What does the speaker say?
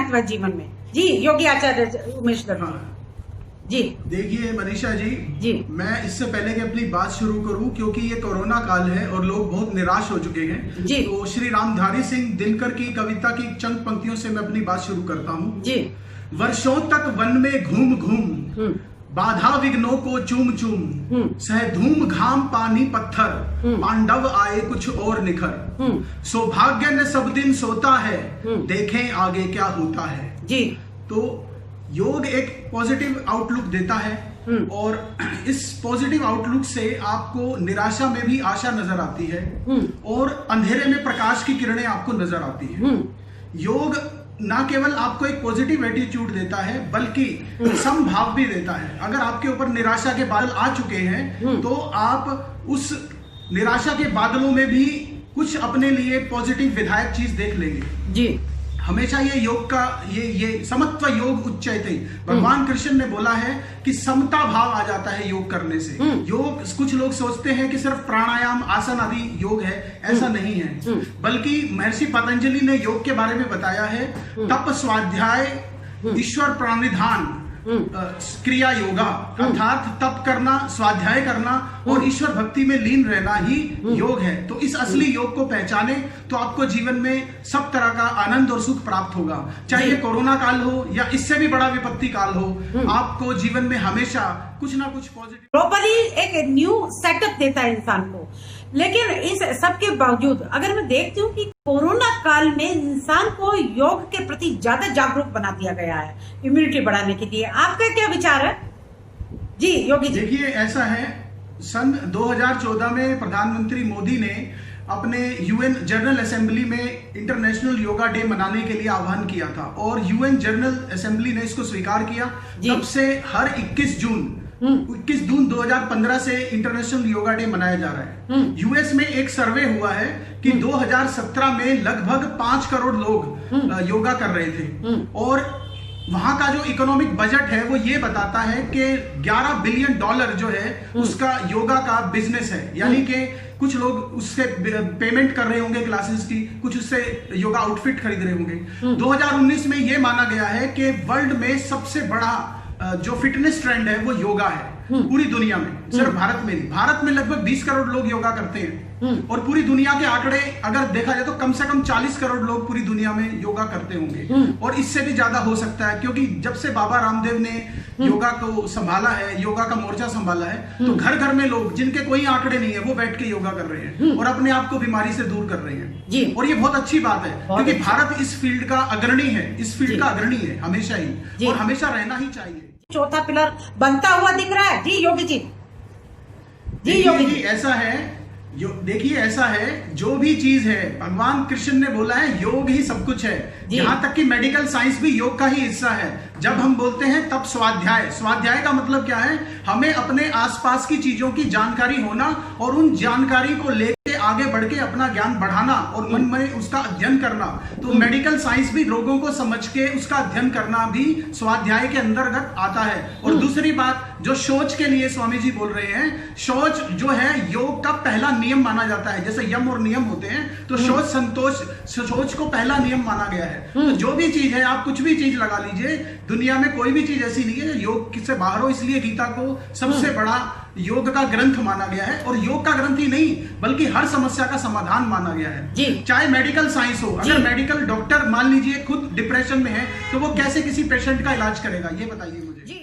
महत्व है जीवन में। जी योगी आचार्य उमेश दत्त। हाँ। जी देखिए मनीषा जी, मैं इससे पहले कि अपनी बात शुरू करूं, क्योंकि ये कोरोना काल है और लोग बहुत निराश हो चुके हैं जी। तो श्री रामधारी सिंह दिनकर की कविता की चंद पंक्तियों से मैं अपनी बात शुरू करता हूं जी। वर्षों तक वन में घूम घूम बाधा विघ्नों को चूम चूम सह धूम घाम पानी पत्थर पांडव आए कुछ और निखर सौभाग्य ने सब दिन सोता है देखें आगे क्या होता है जी। तो योग एक पॉजिटिव आउटलुक देता है और इस पॉजिटिव आउटलुक से आपको निराशा में भी आशा नजर आती है और अंधेरे में प्रकाश की किरणें आपको नजर आती है। योग ना केवल आपको एक पॉजिटिव एटीट्यूड देता है बल्कि समभाव भी देता है। अगर आपके ऊपर निराशा के बादल आ चुके हैं तो आप उस निराशा के बादलों में भी कुछ अपने लिए पॉजिटिव विधायक चीज देख लेंगे जी। हमेशा ये योग का ये समत्व योग उच्चैते, भगवान कृष्ण ने बोला है कि समता भाव आ जाता है योग करने से। योग, कुछ लोग सोचते हैं कि सिर्फ प्राणायाम आसन आदि योग है, ऐसा नहीं है, बल्कि महर्षि पतंजलि ने योग के बारे में बताया है तप स्वाध्याय ईश्वर प्रणिधान क्रिया योगा, अर्थात तप करना, स्वाध्याय करना और ईश्वर भक्ति में लीन रहना ही योग है। तो इस असली योग को पहचाने तो आपको जीवन में सब तरह का आनंद और सुख प्राप्त होगा, चाहे ये कोरोना काल हो या इससे भी बड़ा विपत्ति काल हो। आपको जीवन में हमेशा कुछ ना कुछ पॉजिटिव ग्लोबली एक न्यू सेटअप देता है इंसान को। लेकिन इस सब के बावजूद अगर मैं देखती हूँ कि कोरोना काल में इंसान को योग के प्रति ज्यादा जागरूक बना दिया गया है इम्यूनिटी बढ़ाने के लिए, आपका क्या विचार है जी योगी जी? देखिए ऐसा है, सन 2014 में प्रधानमंत्री मोदी ने अपने यूएन जनरल असेंबली में इंटरनेशनल योगा डे मनाने के लिए आह्वान किया था और यूएन जनरल असेंबली ने इसको स्वीकार किया। तब से हर 21 जून 2015 से इंटरनेशनल योगा डे मनाया जा रहा है। यूएस में एक सर्वे हुआ है कि 2017 में लगभग 5 करोड़ लोग योगा कर रहे थे और वहां का जो इकोनॉमिक बजट है वो ये बताता है कि $11 बिलियन जो है उसका योगा का बिजनेस है। यानी कि कुछ लोग उससे पेमेंट कर रहे होंगे क्लासेस की, कुछ उससे योगा आउटफिट खरीद रहे होंगे। 2019 में ये माना गया है कि वर्ल्ड में सबसे बड़ा जो फिटनेस ट्रेंड है वो योगा है पूरी दुनिया में, सिर्फ भारत में नहीं। भारत में लगभग 20 करोड़ लोग योगा करते हैं और पूरी दुनिया के आंकड़े अगर देखा जाए तो कम से कम 40 करोड़ लोग पूरी दुनिया में योगा करते होंगे और इससे भी ज्यादा हो सकता है, क्योंकि जब से बाबा रामदेव ने योगा को संभाला है, योगा का मोर्चा संभाला है, तो घर घर में लोग जिनके कोई आंकड़े नहीं है वो बैठ के योगा कर रहे हैं और अपने आप को बीमारी से दूर कर रहे हैं जी। और ये बहुत अच्छी बात है क्योंकि भारत इस फील्ड का अग्रणी है, इस फील्ड का अग्रणी है हमेशा ही और हमेशा रहना ही चाहिए। चौथा पिलर बनता हुआ दिख रहा है जी योगी जी। जी योगी जी ऐसा है, देखिए ऐसा है, जो भी चीज है भगवान कृष्ण ने बोला है योग ही सब कुछ है। यहाँ तक कि मेडिकल साइंस भी योग का ही हिस्सा है। जब हम बोलते हैं तब स्वाध्याय का मतलब क्या है? हमें अपने आसपास की चीजों की जानकारी होना और उन जानकारी को लेके आगे बढ़ के अपना ज्ञान बढ़ाना और मन में उसका अध्ययन करना। तो मेडिकल साइंस भी रोगों को समझ के उसका अध्ययन करना भी स्वाध्याय के अंतर्गत आता है। और दूसरी बात, जो शौच के लिए स्वामी जी बोल रहे हैं, शौच जो है योग का पहला नियम माना जाता है। जैसे यम और नियम होते हैं तो शौच को पहला नियम माना गया है। तो जो भी चीज है, आप कुछ भी चीज लगा लीजिए, दुनिया में कोई भी चीज ऐसी नहीं है जो योग से बाहर हो। इसलिए गीता को सबसे बड़ा योग का ग्रंथ माना गया है और योग का ग्रंथ ही नहीं बल्कि हर समस्या का समाधान माना गया है जी। चाहे मेडिकल साइंस हो, अगर मेडिकल डॉक्टर मान लीजिए खुद डिप्रेशन में है तो वो कैसे किसी पेशेंट का इलाज करेगा, ये बताइए मुझे जी।